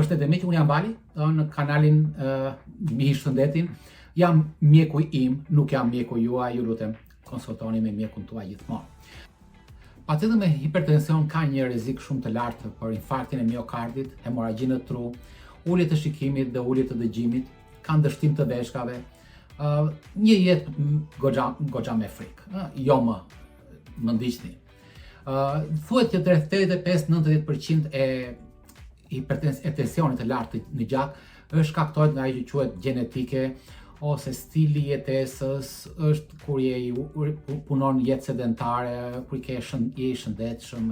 Përshëndetje miq, unë jam Bali, në kanalin Mihi Shëndetin. Jam mjeku im, nuk jam mjeku juaj, ju lutem konsultoni me mjekun tuaj gjithmonë. Pacientët me hipertension kanë një rrezik shumë të lartë për infarktin e miokardit, hemoragjinë në tru, ulje të shikimit dhe ulje të dëgjimit, kanë dështim të veshkave, një jetë goxha me frikë, jo më ndiqni. Thuhet që rreth 85-90% e tensionit të lartë në gjak është shkaktohet nga ajo që quhet gjenetike ose stili jetesës, është kur punon jetë sedentare, kur je i shëndetshëm,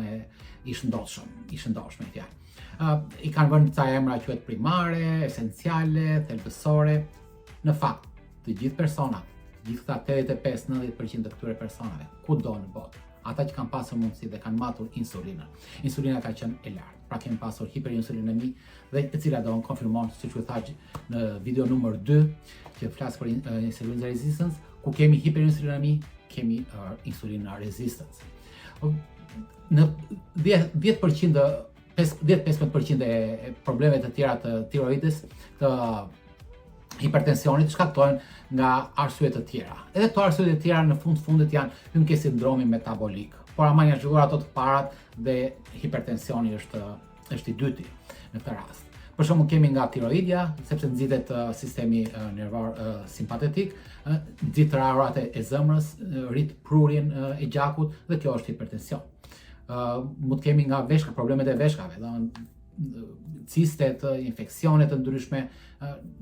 i shëndoshëm fjalë. I kanë vënë ca emra quhet primare, esenciale, thelbësore. Në fakt, të gjithë personat, të gjithë këta 85-90% të këtyre personave, kudo në botë, ata që kanë pasur mundësi dhe kanë matur insulinën. Insulina ka qenë e lartë, pra kemi pasur hiperinsulinemi dhe e cila do në konfirmon, siç u thash në video numër 2, që flas për insulin resistance, ku kemi hiperinsulinemi, kemi insulina resistance. Në 10-15% e problemeve të tjera të tiroides, të hipertensionit shkaktohen nga arsye të tjera. Edhe këto arsye të tjera në fundit janë hyn ke sindromi metabolik. Por ama janë zhvilluar ato të parat dhe hipertensioni është i dyti në këtë rast. Për shembull kemi nga tiroidja, sepse nxitet sistemi nervor simpatetik, nxit rarat e zemrës, rrit prurjen e gjakut dhe kjo është hipertension. Mund kemi nga veshka, problemet e veshkave, cistet, infeksionet të ndryshme,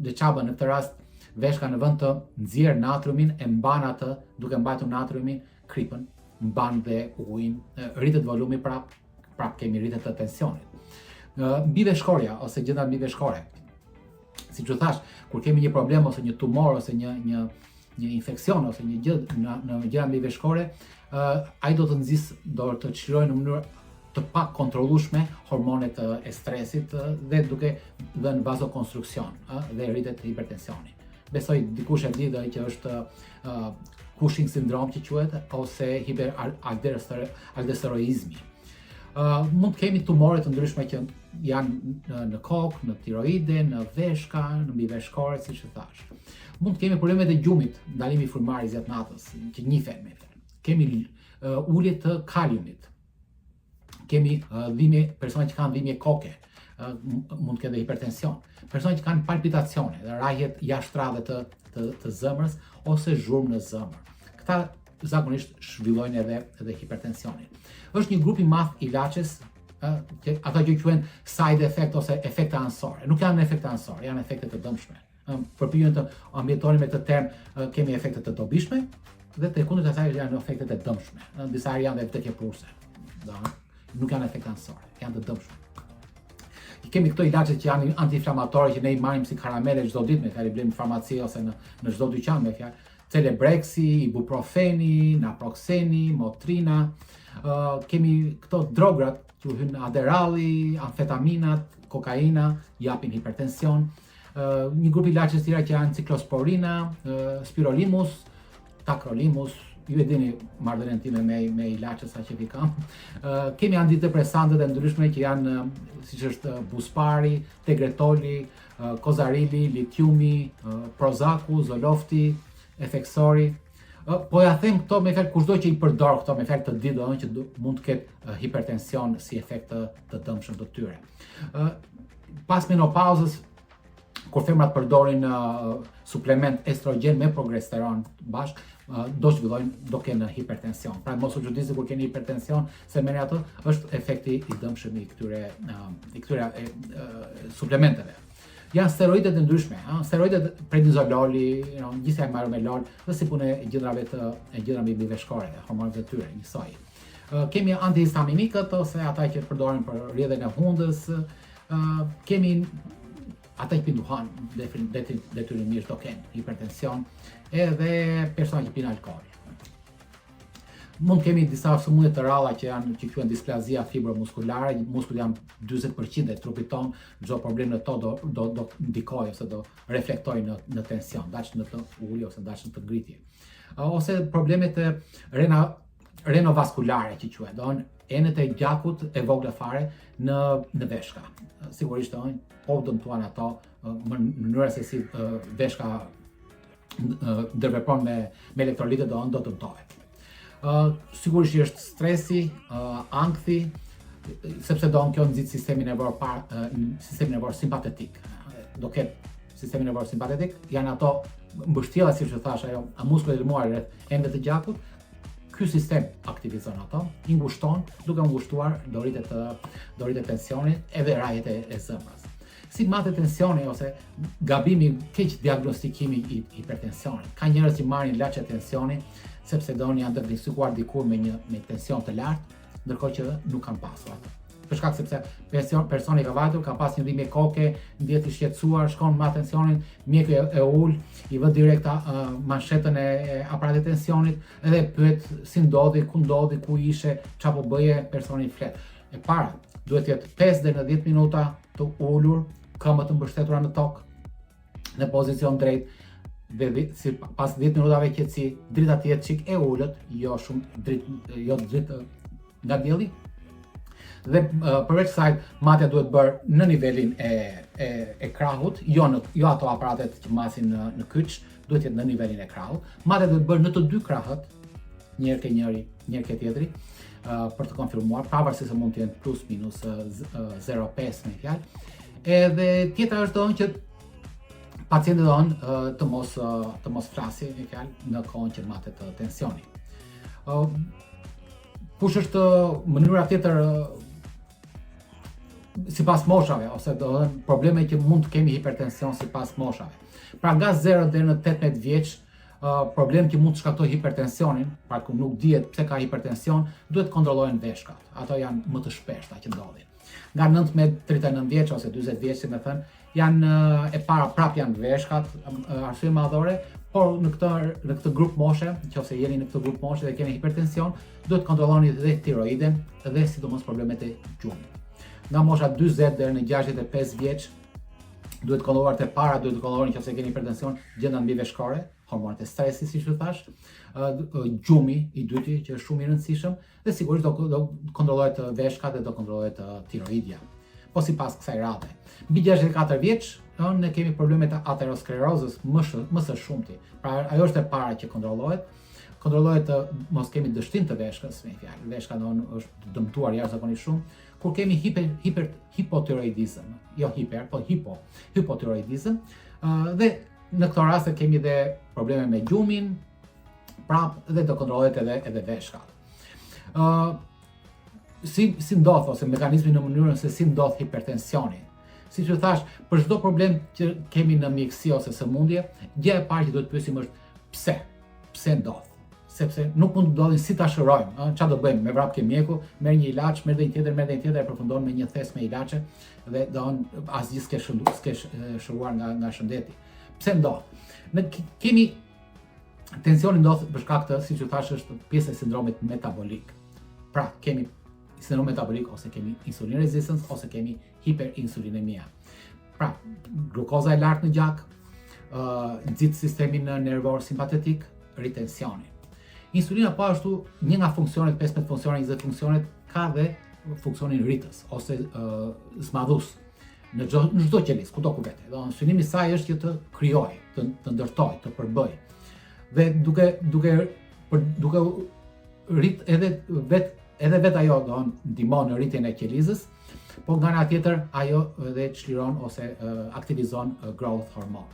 dhe çfarë bën në këtë rast, veshka në vend të nxjerr natriumin e mban atë, duke mbajtur natriumin, kripën, mban dhe ujin, rritet volumi prap kemi rritje të tensionit. Mbiveshkoria ose gjënda mbiveshkore. Siç u thash, kur kemi një problem ose një tumor ose një infeksion ose një gjë në gjëra mbiveshkore, ai do të nxjisë, do të çlirojë në mënyrë të pak kontrollueshme hormonet e stresit dhe duke dhënë vazokonstruksion dhe rritet hipertensioni. Besoj dikush e di dhe që është Cushing syndrom që quhet ose hiperaldosteroizmi. Mund të kemi tumore të ndryshme që janë në kokë, në tiroide, në veshka, në mbiveshkore, siç e thash. Mund të kemi problemet e gjumit, ndalimi frymërar i gjatë natës, që njihen me fjalë. Kemi ulje të kaliumit. Kemi persona që kanë dhimbje koke, mund të ketë hipertension. Persona që kanë palpitacione, rrahjet jashtrave të zemrës ose zhurmë në zemër. Këta zakonisht zhvillojnë edhe hipertensionin. Është një grup i madh ilaçes, ata që quhen side effect ose efekte anësore. Nuk janë efekte anësore, janë efekte të dëmshme. Për pyetjen të ambientorit me këtë term, kemi efekte të dobishme dhe të kundërt asaj janë efekte të dëmshme. Disa janë dhe vdekje prurse. Nuk janë efekte anësore, janë të dëmshme. Kemi këto ilaçe që janë antiinflamatorë që ne i marrim si karamele çdo ditë, me fjalë blejmë në farmaci ose në çdo dyqan, me fjalë Celebreksi, ibuprofeni, naproxeni, motrina. Kemi këto drograt që hyn Adderalli, amfetaminat, kokaina, japin hipertension. Një grup ilaçe të tjera që janë ciklosporina, spirolimus, tacrolimus. Ju e dini marrëdhënien time me ilaçe sa që vi kam. Kemi antidepresantet e ndryshme që janë, siç është Buspari, Tegretoli, Kozarili, Litiumi, Prozaku, Zolofti, Efexori. Po ja them këto me fjalë kushdo që i përdor këto me fjalë të ditë që mund të ketë hipertension si efekt të dëmshëm të tyre. Pas menopauzës, kur femrat përdorin suplement estrogen me progesteron bashk, do kenë hipertension. Pra mos u çuditni kur keni hipertension, se me ato është efekti i dëmshëm i këtyre suplementeve. Janë steroidet e ndryshme, steroidet prednizololi, gjithsej marmelol, dhe si punë e gjëra mbiveshkore, hormonët e tyre, njësoj. Kemi antihistaminikët ose ata që përdoren për rrjedhjen e hundës, kemi ata që pinë duhan, detyrimisht do kenë hipertension, edhe persona që pinë alkool. Mund kemi disa sëmundje të rralla që quhen displazia fibromuskulare, muskulit janë 40% e trupit tonë, çdo problem në to do ndikojë ose do reflektojë në tension, dash në të ulje ose dash në të ngritje. Ose problemet renovaskulare që quhet, enet e gjakut e vogla fare në veshka. Sigurisht po dëmtuan ato në mënyra se si veshka ndërvepron me elektrolitë do dëmtohet. Sigurisht është stresi, ankthi, sepse kjo nxit sistemin nervor simpatetik. Do ketë sistemin nervor simpatetik, janë ato mbështjella, siç e thash, ajo muskullet e lëmuar rreth enëve të gjakut. Ky sistem aktivizon ato, i ngushton, duke u ngushtuar do rritet tensioni edhe rajet e zemrës. Si matet tensioni ose gabimi keq diagnostikimi i hipertensionit. Ka njerëz që marrin ilaçe tensioni sepse janë diagnostikuar dikur me tension të lartë, ndërkohë që nuk kanë pasur atë. Për shkak sepse personi ka vajtur, ka pas një dhimbje koke, ndjet i shqetësuar, shkon me tensionin, mjeku e ul, i vë direkt manshetën e aparatit tensionit edhe pyet si ndodhi, ku ndodhi, ku ishe, çfarë po bëje, personi flet. E para, duhet të jetë 5 deri në 10 minuta të ulur, këmbët të mbështetura në tokë, në pozicion drejt, dhe pas 10 minutave qetësi, drita të jetë çik e ulët, jo shumë dritë nga dielli. Dhe përveç kësaj, matja duhet bërë në nivelin e krahut, jo ato aparatet që masin në kyç, duhet jetë në nivelin e krahut. Matja duhet bërë në të dy krahët, njëherë ke njëri, njëherë ke tjetri, për të konfirmuar, pavarësisht se mund të jenë plus minus 0,5 me fjalë. Edhe tjetra është që pacienti të mos flasi me fjalë në kohën që matet tensioni. Kush është mënyra tjetër sipas moshave, ose probleme që mund të kemi hipertension sipas moshave. Pra nga 0 deri në 18 vjeç, problem që mund të shkaktojë hipertensionin, pra ku nuk dihet pse ka hipertension, duhet kontrollohen veshkat. Ato janë më të shpeshta që ndodhin. Nga 19-39 vjeç ose 40 vjeç, si më thënë, janë e para prap janë veshkat, arsye madhore, por në këtë grup moshe, nëse jeni në këtë grup moshe dhe keni hipertension, duhet kontrolloni dhe tiroiden dhe sidomos problemet e gjumit. Nga mosha 40 deri në 65 vjeç, duhet kontrolluar të para, duhet kontrolloni nëse keni hipertension, gjenda mbiveshkore, hormonet e stresit, siç u thash, gjumi i dyti që është shumë i rëndësishëm, dhe sigurisht do kontrollohet veshkat dhe do kontrollohet tiroidja. Po sipas kësaj radhe. Mbi 64 vjeç, ne kemi problemet e aterosklerozës më së shumti. Pra ajo është e para që kontrollohet. Kontrollohet mos kemi dështim të veshkës, me fjalë. Veshka është dëmtuar jashtëzakonisht shumë. Kur kemi hipotiroidizëm, jo hiper, po hipotiroidizëm, dhe në këto raste kemi dhe probleme me gjumin, prap dhe do kontrollohet edhe veshkat. Si ndodh ose mekanizmi në mënyrën se si ndodh hipertensioni. Siç u thash, për çdo problem që kemi në mjekësi ose sëmundje, gjëja e parë që duhet të pyesim është pse ndodh. Sepse nuk mund të ndodhin si ta shërojmë, çfarë do bëjmë? Me vrap ke mjeku, merr një ilaç, merr një tjetër, e përfundon me një thes me ilaçe dhe asgjë s'ke shëruar nga shëndeti. Pse ndodh? Ne kemi tensioni ndodh për shkak të, siç u thash, është pjesë e sindromit metabolik. Pra, kemi sindrom metabolik ose kemi insulin resistance ose kemi hiperinsulinemia. Pra, glukoza e lartë në gjak, nxit sistemin nervor simpatetik, ritensioni. Insulina po ashtu një nga funksionet, 15 funksione, 20 funksionet, ka dhe funksionin rritës ose zmadhus në çdo qelis, kudo ku vete. Do synimi i saj është që të krijojë, të ndërtojë, të përbëjë. Dhe duke rrit edhe vet ajo do ndihmon në rritjen e qelizës, po nga ana tjetër ajo edhe çliron ose aktivizon growth hormone.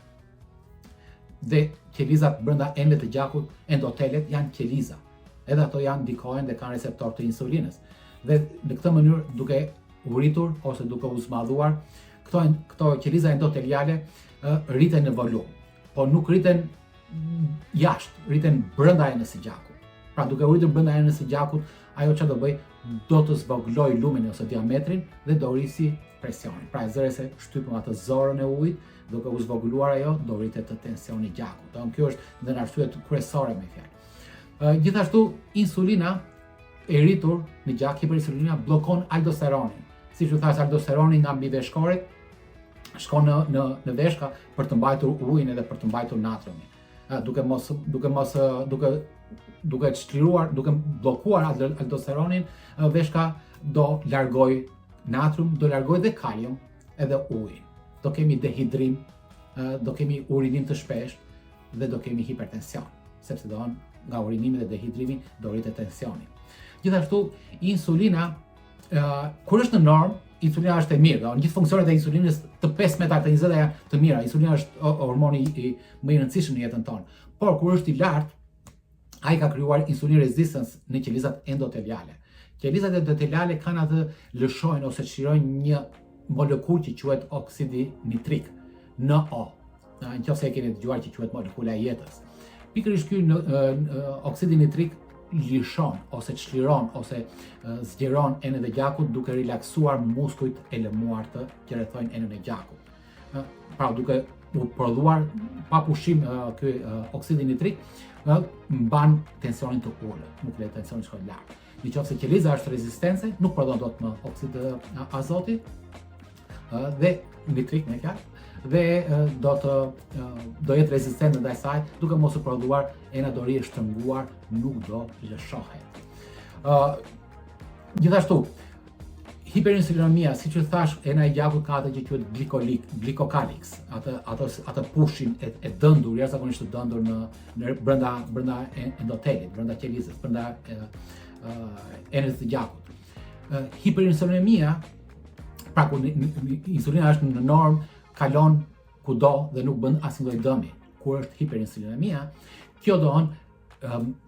Dhe qelizat brenda enëve të gjakut, endotelet janë qeliza. Edhe ato ndikojnë dhe kanë receptor të insulinës. Dhe në këtë mënyrë, duke u rritur ose duke u zmadhuar, këto qeliza endoteliale rriten në volum, po nuk rriten jashtë, rriten brenda enës së gjakut. Pra duke u rritur brenda enës së gjakut, ajo çfarë do bëj? Do të zvogloj lumin ose diametrin dhe do rrisi presionin. Pra zëre se shtypëm atë zorën e ujit, duke u zvogluar ajo, do rritet të tensioni i gjakut. Kjo është dhe në arsyet kryesore me fjalë. Gjithashtu, insulina e rritur në gjak, hiperinsulinema bllokon aldosteronin. Siç u thash, aldosteroni nga mbiveshkoret shkon në veshka për të mbajtur ujin edhe për të mbajtur natriumin. duke çliruar, duke bllokuar aldosteronin, veshka do largoj natrium, do largoj dhe kalium edhe ujin. Do kemi dehidrim, do kemi urinim të shpesht dhe do kemi hipertension, sepse nga urinimi dhe dehidrimi do rritet tensioni. Gjithashtu, insulina, kur është në normë, insulina është e mirë, në gjithë funksionet e insulinës të 15 të 20 janë të mira. Insulina është hormoni më i rëndësishëm në jetën tonë. Por kur është i lartë, ai ka krijuar insulin resistance në qelizat endoteliale. Qelizat endoteliale kanë atë lëshojnë ose çlirojnë një molekull që quhet oksidi nitrik, NO. Nëse e keni dëgjuar që quhet molekula e jetës. Pikërisht ky oksidi nitrik lishon ose çliron ose zgjeron enën e gjakut duke relaksuar muskujt e lëmuar që rrethojnë enën e gjakut. Pra duke u prodhuar pa pushim ky oksidi nitrik mban tensionin të ulët, nuk le tensionin shkojë lart. Nëse qeliza është rezistence, nuk prodhon dot më oksid azoti dhe nitrik me fjalë, dhe do jetë rezistente ndaj saj, duke mos u prodhuar ena do rrihet shtrënguar, nuk do lëshohet. Gjithashtu, hiperinsulinemia, siç e thash, ena e gjakut ka atë që quhet glikokalix, atë pushin e dëndur, jashtëzakonisht të dëndur brenda endotelit, brenda qelizës, brenda enës të gjakut. Hiperinsulinemia, pra kur insulina është në normë, kalon kudo dhe nuk bën asnjë dëmi. Kur është hiperinsulinemia, kjo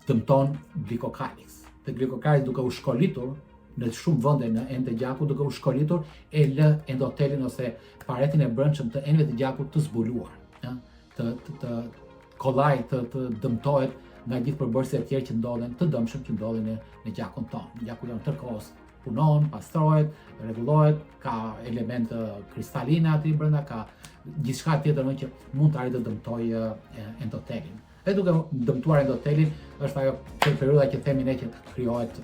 dëmton glikokalix. Dhe glikokalix duke u shkolitur në shumë vende në enë të gjakut, duke u shkolitur e lë endotelin ose paretin e brendshëm të enëve të gjakut të zbuluar, të kollaj, të dëmtohet nga gjithë përbërësit e tjerë që ndodhen, të dëmshëm që ndodhen në gjakun tonë. Gjaku jonë tërkohës punon, pastrohet, rregullohet, ka elemente kristaline aty brenda, ka gjithçka tjetër që mund të arrijë të dëmtojë endotelin. Dhe duke dëmtuar endotelin, është ajo periudha që themi ne që krijohet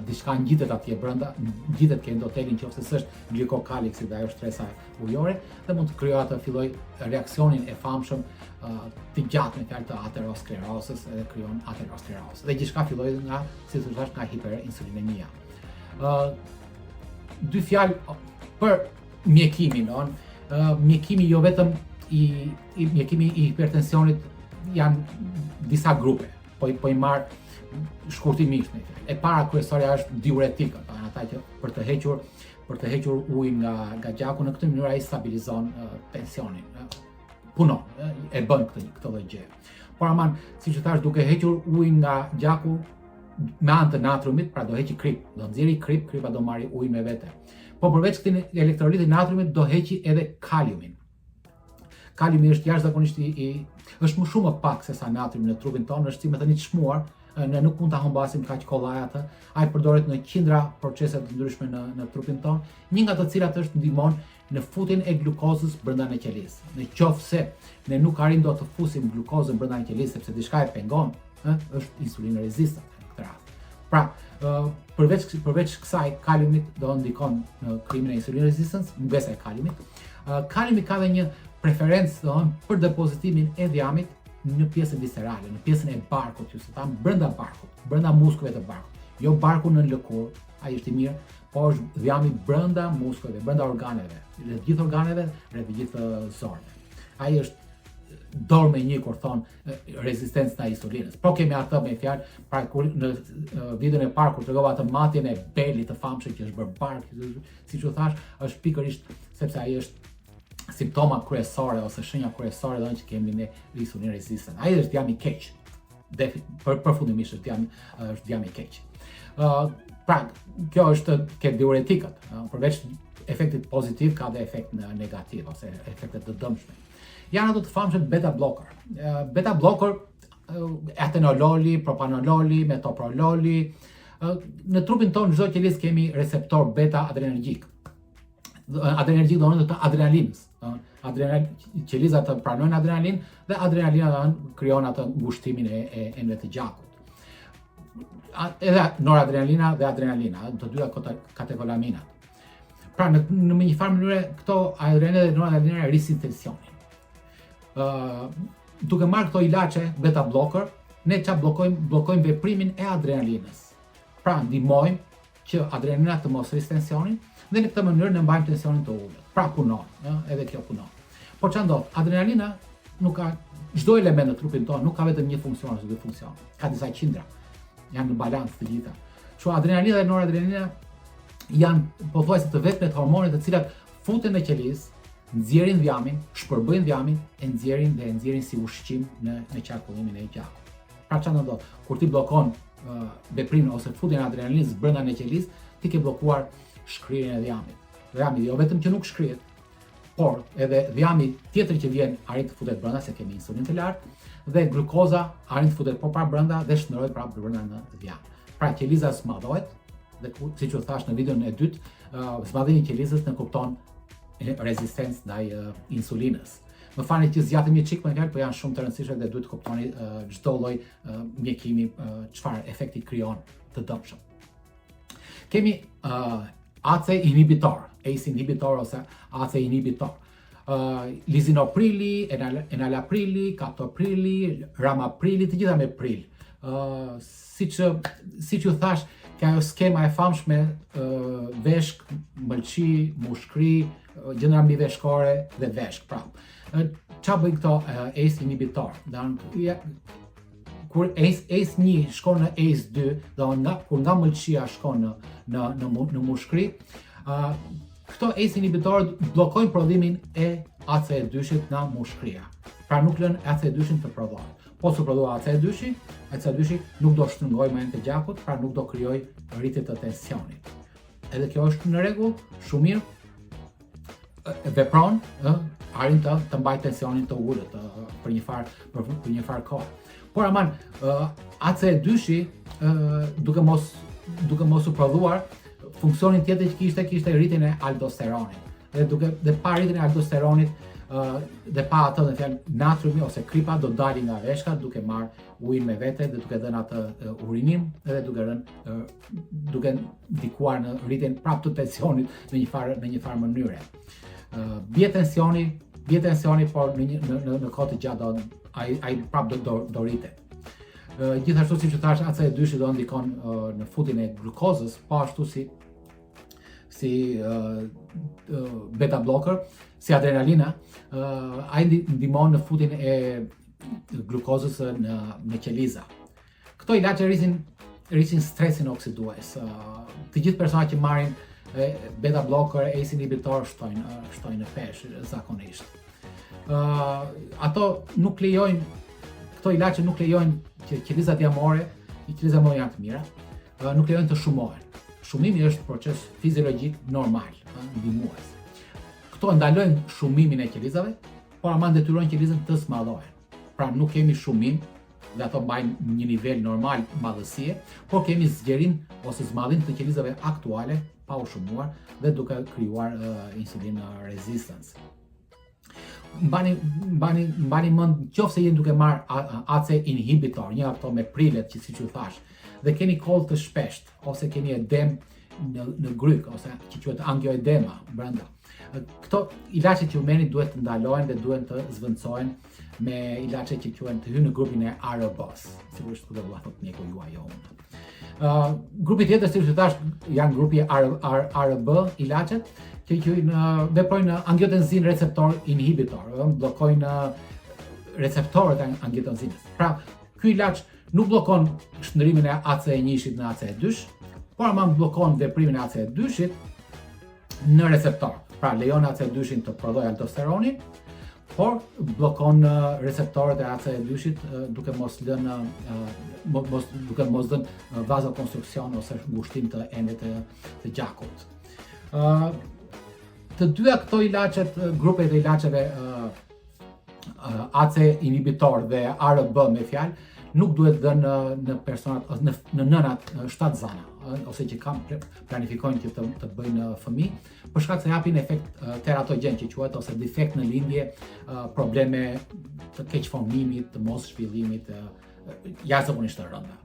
diçka ngjitet atje brenda, ngjitet ke endotelin nëse s'është glikokaliksi dhe ajo stresa ujore, dhe mund të krijohet të filloj reaksionin e famshëm të gjatë me fjalë të aterosklerosës, edhe krijon aterosklerosë. Dhe gjithçka filloi nga, si thua, nga hiperinsulinemia. Dy fjalë për mjekimin, mjekimi jo vetëm mjekimi i hipertensionit janë disa grupe, po i marr shkurtimisht me fjalë. E para kryesorja është diuretikët, ata që për të hequr ujin nga gjaku, në këtë mënyrë ai stabilizon tensionin. Punon, e bën këtë lloj gjë. Por aman, siç e thash, duke hequr ujin nga gjaku me anë të natriumit, pra do heqi krip, do nxjerrë krip, kripa do marrë ujin me vete. Po përveç këtij elektrolitit natriumit do heqi edhe kaliumin. Kaliumi është jashtëzakonisht është më shumë pak se sa natriumi në trupin tonë, është si me thënë i çmuar, ne nuk mund ta humbasim kaq kollaj atë. Ai përdoret në qindra procese të ndryshme në trupin tonë, një nga të cilat është ndihmon në futjen e glukozës brenda në qelizë. Në qoftë se ne nuk arrim dot të fusim glukozën brenda në qelizë sepse diçka e pengon, është insulin resistant në këtë rast. Pra, përveç kësaj, kaliumit do ndikon në krijimin e insulin resistance, mungesa e kaliumit. Kaliumi ka dhe një preferencë për depozitimin e dhjamit në pjesën viscerale, në pjesën e barkut, që se tham brenda barkut, brenda muskujve të barkut. Jo barku në lëkurë, ai është i mirë, po është dhjami brenda muskujve, brenda organeve, rreth gjithë organeve, rreth gjithë zorëve. Ai është dorë me një kur thon rezistencë ndaj insulinës. Po kemi atë me fjalë, pra kur në videon e parë kur tregova atë matjen e belit të famshëm që është bërë bark, siç u thash, është pikërisht sepse ai është simptoma kryesore ose shenja kryesore që kemi ne insulin resistant. Ai është djami i keq. Përfundimisht është djami i keq. Pra, kjo është ke diuretikët. Përveç efektit pozitiv ka dhe efekt negativ ose efekte të dëmshme. Janë ato të famshëm beta blocker. Beta blocker, atenololi, propanololi, metoprololi. Në trupin tonë çdo qelizë kemi receptor beta adrenergjik. Adrenergjik do të adrenalinës. Qelizat të pranojnë adrenalin dhe adrenalina krijon atë ngushtimin e enëve të gjakut. Edhe noradrenalina dhe adrenalina, të dyja katekolaminat. Pra në një farë mënyrë këto adrenalina dhe noradrenalina rrisin tensionin. duke marrë këto ilaçe beta blocker, ne ça bllokojmë veprimin e adrenalinës. Pra ndihmojmë që adrenalina të mos rrisë tensionin dhe në këtë mënyrë ne mbajmë tensionin të ulët. Pra punon, edhe kjo punon. Por ç'a ndodh? Adrenalina nuk ka çdo element në trupin tonë, nuk ka vetëm një funksion ose dy funksione. Ka disa qindra. Janë në balancë të gjitha. Kështu adrenalina dhe noradrenalina janë pothuajse të vetmet hormonet të cilat futen në qelizë, nxjerrin dhjamin, shpërbëjnë dhjamin e nxjerrin si ushqim në qarkullimin e gjakut. Pra ç'a ndodh? Kur ti bllokon veprimin ose futjen e adrenalinës brenda në qelizë, ti ke bllokuar shkrirjen e dhjamit. Dhjami jo vetëm që nuk shkrihet, por edhe dhjami tjetër që vjen arrin të futet brenda se kemi insulin të lartë dhe glukoza arrin të futet po para brenda dhe shndrohet prapë brenda në dhjam. Pra qeliza smadhohet dhe siç u thash në videon e dytë, smadhimi i qelizës ne kupton rezistencë ndaj insulinës. Më falni që zgjatëm një çik, por janë shumë të rëndësishme dhe duhet të kuptoni çdo lloj mjekimi çfarë efekti krijon të dobshëm. Kemi ACE inhibitor, ACE inhibitor ose ACE inhibitor. Lisinoprili, enalaprili, captoprili, ramaprili, të gjitha me pril. Siç u thash, ka ajo skema e famshme veshk, mëlçi, mushkri, gjëndra mbiveshkore dhe veshk, prapë. Qa bëjnë këto ACE inhibitor? Kur ACE1 shkon në ACE2, kur nga mëlçia shkon në mushkri, këto ACE inhibitor bllokojnë prodhimin e ACE2-shit nga mushkria. Pra nuk lën ACE2-shin të prodhohet. Po su prodhohet ACE2-shi, ACE2-shi nuk do shtrëngoj më të gjakut, pra nuk do krijoj rritje të tensionit. Edhe kjo është në rregull, shumë mirë. Vepron, arrin të mbaj tensionin të ulët për një farë kohë. Por aman, ACE2-shi duke mos u prodhuar, funksionin tjetër që kishte rritjen e aldosteronit. Dhe pa rritjen e aldosteronit dhe pa atë në fjalë natriumi ose kripa do dalin nga veshka duke marrë ujin me vete dhe duke dhënë atë urinim dhe duke ndikuar në rritjen prapë të tensionit në një farë mënyre. Bie tensioni, por në kohë të gjatë ai prapë do rritet. Gjithashtu siç u thash, ACE2-shi do ndikon në futjen e glukozës, po ashtu si beta blocker, si adrenalina, ai ndihmon në futjen e glukozës në qeliza. Këto ilaçe rrisin stresin oksidues. Të gjithë personat që marrin beta blocker, ACE inhibitor shtojnë në peshë zakonisht. Këto ilaçe nuk lejojnë që qelizat jamore, janë të mira, nuk lejojnë të shumohen. Shumimi është proces fiziologjik normal, ndihmues. Këto ndalojnë shumimin e qelizave, por ama detyrojnë qelizën të smadhohen. Pra nuk kemi shumim dhe ato mbajnë një nivel normal madhësie, por kemi zgjerim ose zmadhim të qelizave aktuale pa u shumuar dhe duke krijuar insulin resistance. Mbani mend qofse jeni duke marr ACE inhibitor, një ato me prilet që siç u thash, dhe keni koll të shpesht ose keni edem në gryk ose që quhet angioedema brenda. Këto ilaçe që u merrni duhet të ndalohen dhe duhen të zvendcohen me ilaçe që quhen të hyjnë në grupin e ARBs. Sigurisht do vlla thot mjeku juaj jo unë. Grupi tjetër siç u thash janë grupi ARB ilaçet që veprojnë angiotensin receptor inhibitor, bllokojnë receptorët e angiotensinit. Pra, ky ilaç nuk bllokon shndrimin e ACE1-shit në ACE2-sh, por ama bllokon veprimin e ACE2-shit në receptor. Pra, lejon ACE2-shin të prodhojë aldosteronin, por bllokon receptorët e ACE2-shit duke mos dhënë vazokonstruksion ose ngushtim të endet të gjakut. Të dyja këto ilaçet, grupet e ilaçeve ACE inhibitor dhe ARB me fjalë, nuk duhet dhënë në personat ose në nënat 7 zana ose që planifikojnë që të bëjnë fëmijë, për shkak se japin efekt teratogen që quhet ose defekt në lindje, probleme të keq formimit, të mos zhvillimit, jashtëzakonisht të rënda.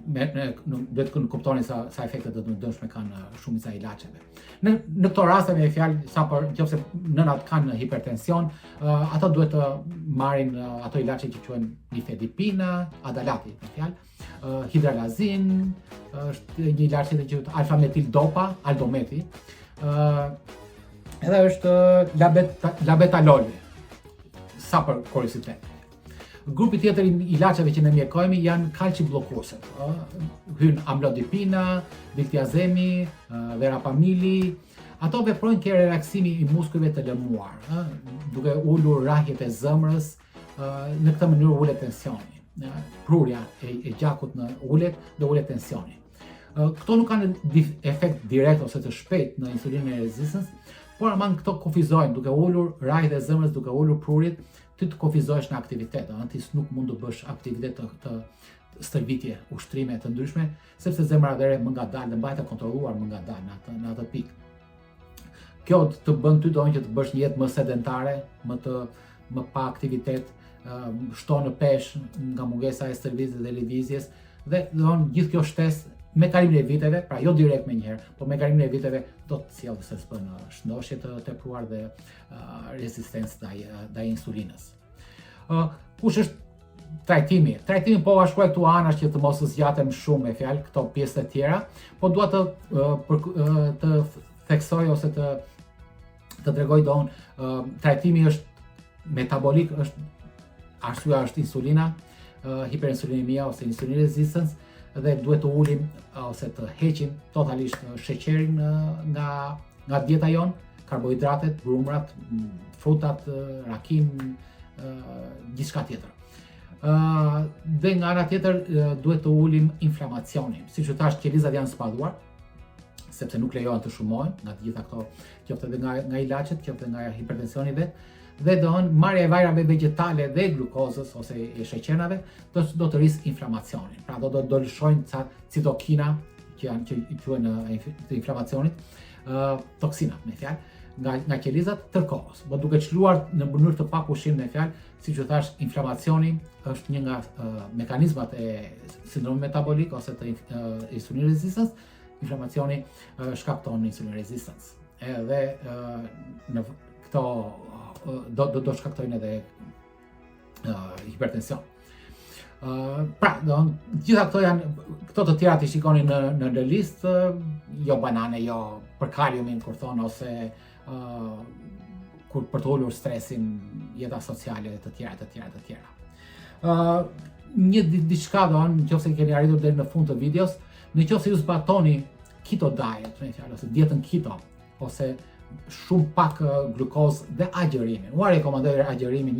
duhet të kuptoni sa efekte të dëmshme kanë shumica e ilaçeve. Në këto raste me fjalë nëse nënat kanë hipertension, ato duhet të marrin ato ilaçe që quhen nifedipina, adalati me fjalë, hidralazin, është një ilaç që quhet alfa-metil dopa, aldometi, edhe është labetalol, sa për kuriositet. Grupi tjetër i ilaçeve që ne mjekojmë janë kalciblokueset. Hyn amlodipina, diltiazemi, verapamili. Ato veprojnë ke relaksimi i muskujve të lëmuar, duke ulur rrahjet e zemrës, në këtë mënyrë ulet tensioni. Prurja e gjakut në ulet dhe ulet tensioni. Këto nuk kanë efekt direkt ose të shpejt në insulin resistance, por ama këto kufizojnë duke ulur rrahjet e zemrës, duke ulur prurjet, ti të kufizohesh në aktivitet, ti nuk mund të bësh aktivitet të stërvitje, ushtrime të ndryshme, sepse zemra atëherë më ngadal dhe mbahet e kontrolluar më ngadal në atë pikë. Kjo të bën ty që të bësh një jetë më sedentare, më pa aktivitet, shton në pesh nga mungesa e stërvitjes dhe lëvizjes, dhe gjithë kjo shtesë me kalimin e viteve, pra jo direkt me njëherë, por me kalimin e viteve do të sjellë se s'bën shëndoshje të tepruar dhe rezistencë ndaj insulinës. Kush është trajtimi? Trajtimi po shkruaj këtu anash që të mos zgjatem shumë me fjalë këto pjesë të tjera, po dua të theksoj ose të tregoj trajtimi është metabolik, arsyeja është insulina, hiperinsulinemia ose insulin resistance, dhe duhet të ulim ose të heqim totalisht sheqerin nga dieta jon, karbohidratet, brumrat, frutat, rakim, gjithçka tjetër. Dhe nga ana tjetër duhet të ulim inflamacionin. Siç u thash, qelizat janë spalluar, sepse nuk lejohen të shumohen nga të gjitha këto, qoftë edhe nga ilaçet, qoftë nga hipertensioni vet. Dhe marrja e vajrave vegetale dhe glukozës ose e sheqernave do të rrisë inflamacionin. Pra do lëshojnë ca citokina që i quhen të inflamacionit, toksinat me fjalë, nga qelizat tërkohës. Po duke çluar në mënyrë të papushim me fjalë, siç u thash, inflamacioni është një nga mekanizmat e sindromit metabolik ose të insulin resistance. Inflamacioni shkakton insulin resistance. Edhe në këto do shkaktojnë edhe hipertension. Pra, gjitha këto janë, këto të tjera të shikoni në listë, jo banane, jo për kaliumin kur thonë, ose kur për të ullur stresin, jeta sociale të tjera. Një diçka nëse keni arritur deri në fund të videos, nëse ju zbatoni keto diet, ose dietën keto, ose shumë pak glukozë dhe agjërimin. Ua rekomandoj agjërimin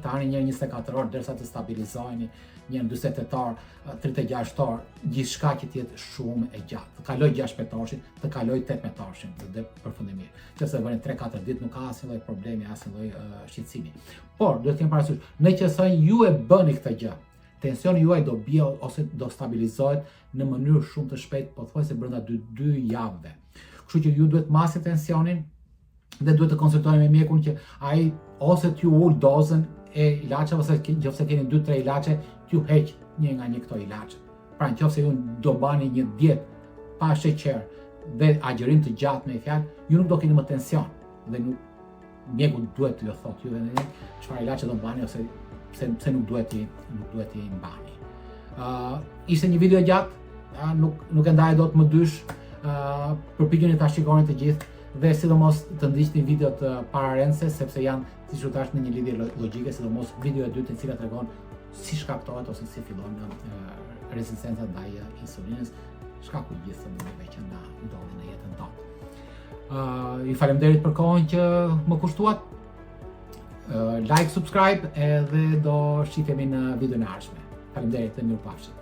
të hani një 24 orë derisa të stabilizoheni, një 48 orë, 36 orë, gjithçka që të jetë shumë e gjatë. Të kaloj 16 orëshin, të kaloj 18 orëshin dhe përfundimisht. Nëse bëni 3-4 ditë nuk ka asnjë lloj problemi, asnjë lloj shqetësimi. Por duhet të keni parasysh, nëse ju e bëni këtë gjë, tensioni juaj do bie ose do stabilizohet në mënyrë shumë të shpejtë, pothuajse brenda 2 javëve. Kështu që ju duhet masi tensionin dhe duhet të konsultoni me mjekun që ai ose t'ju ul dozën e ilaçeve ose nëse keni 2-3 ilaçe, t'ju heq një nga këto ilaçe. Pra nëse ju do bani një dietë pa sheqer dhe agjërim të gjatë me fjalë, ju nuk do keni më tension dhe mjeku duhet t'ju thotë ju dhe çfarë ilaçe do bani ose pse nuk duhet i mbani. Ishte një video gjatë, nuk e ndaj dot më dysh, përpiqeni ta shikoni të gjithë dhe sidomos të ndiqni videot pararendëse, sepse janë, siç u thash, në një lidhje logjike, sidomos video e dytë e cila tregon si shkaktohet ose si fillon rezistenca ndaj insulinës, shkaku i gjithë sëmundjeve që na ndodhin në jetën tonë. Ju faleminderit për kohën që më kushtuat. Like, subscribe edhe do shihemi në videon e ardhshme. Faleminderit dhe mirupafshim.